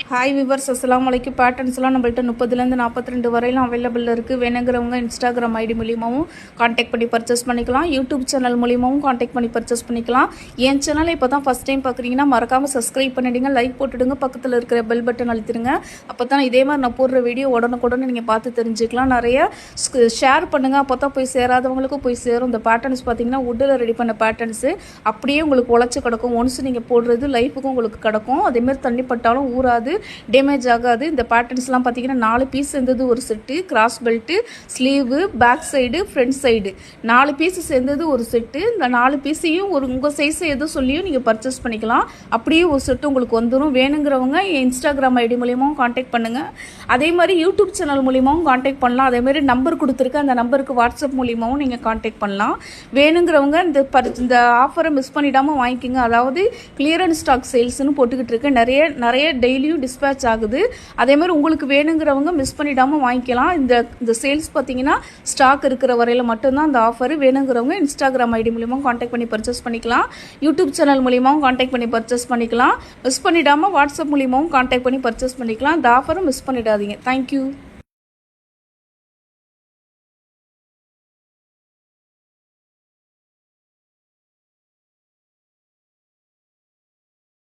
Hi viewers, அஸ்ஸலாமு அலைக்கும். பேட்டர்ன்ஸ்லாம் நம்மள்ட்ட 30லேருந்து 42 வரையிலும் அவைலபிள் இருக்குது. வேணுங்கிறவங்க இன்ஸ்டாகிராம் ஐடி மூலியமாகவும் காண்டாக்ட் பண்ணி பர்ச்சேஸ் பண்ணிக்கலாம். யூடியூப் சேனல் மூலியமாகவும் காண்டாக்ட் பண்ணி பர்ச்சேஸ் பண்ணிக்கலாம். என் சேனலை இப்போ தான் ஃபஸ்ட் டைம் பார்க்குறீங்கன்னா மறக்காமல் சப்ஸ்கிரைப் பண்ணிவிடுங்க, லைக் போட்டுவிடுங்க, பக்கத்தில் இருக்கிற பெல் பட்டன் அழுத்திடுங்க. அப்போ தான் இதே மாதிரி நான் போடுற வீடியோ உடனுக்குடனே நீங்கள் பார்த்து தெரிஞ்சுக்கலாம். நிறைய ஷேர் பண்ணுங்கள், அப்போ தான் போய் சேராதவங்களுக்கும் போய் சேரும். இந்த பேட்டர்ன்ஸ் பார்த்தீங்கன்னா வுட்டில் ரெடி பண்ண பேட்டர்ன்ஸு அப்படியே உங்களுக்கு உழைச்சி கிடக்கும். ஒன்ஸ் நீங்கள் போடுறது லைஃபுக்கும் உங்களுக்கு கிடக்கும். அதேமாதிரி தண்ணி பட்டாலும் ஊறாது, டேமேஜ் ஆகாது. இந்த பேட்டர்ன்ஸ்லாம் பார்த்தீங்கன்னா 4 பீஸ் சேர்ந்தது ஒரு set. Cross belt, sleeve, back side, front side 4 piece சேர்ந்தது ஒரு செட்டு. இந்த 4 பீஸையும் உங்கள் சைஸை எதோ சொல்லியும் நீங்கள் பர்ச்சேஸ் பண்ணிக்கலாம். அப்படியே ஒரு செட்டு உங்களுக்கு வந்துடும். வேணுங்கிறவங்க இன்ஸ்டாகிராம் ஐடி மூலியமாகவும் காண்டாக்ட் பண்ணுங்கள். அதே மாதிரி யூடியூப் சேனல் மூலியமாகவும் காண்டாக்ட் பண்ணலாம். அதேமாதிரி நம்பர் கொடுத்துருக்கேன், அந்த நம்பருக்கு வாட்ஸ்அப் மூலியமாகவும் நீங்கள் காண்டாக்ட் பண்ணலாம். வேணுங்கிறவங்க இந்த ஆஃபரை மிஸ் பண்ணிடாமல் வாங்கிக்கோங்க. அதாவது கிளியரன்ஸ் ஸ்டாக் சேல்ஸ்னு போட்டுக்கிட்டு இருக்கேன். நிறைய டெய்லியும் டிஸ்பேச் ஆகுது. அதே மாதிரி உங்களுக்கு வேணுங்கிறவங்க மிஸ் பண்ணிடாமல் வாங்கிக்கலாம். இந்த சேல்ஸ் பார்த்தீங்கன்னா ஸ்டாக் இருக்கிற வரையில் மட்டும்தான் அந்த ஆஃபர். வேணுங்கிறவங்க இன்ஸ்டாகிராம் ஐடி மூலியமாக காண்டாக்ட் பண்ணி பர்ச்சேஸ் பண்ணிக்கலாம். யூடியூப் சேனல் மூலியமாகவும் காண்டாக்ட் பண்ணி பர்ச்சேஸ் பண்ணிக்கலாம். மிஸ் பண்ணிடாமல் வாட்ஸ்அப் மூலியமாகவும் காண்டாக்ட் பண்ணி பர்ச்சேஸ் பண்ணிக்கலாம். இந்த ஆஃபரை மிஸ் பண்ணிடாதீங்க. தேங்க்யூ.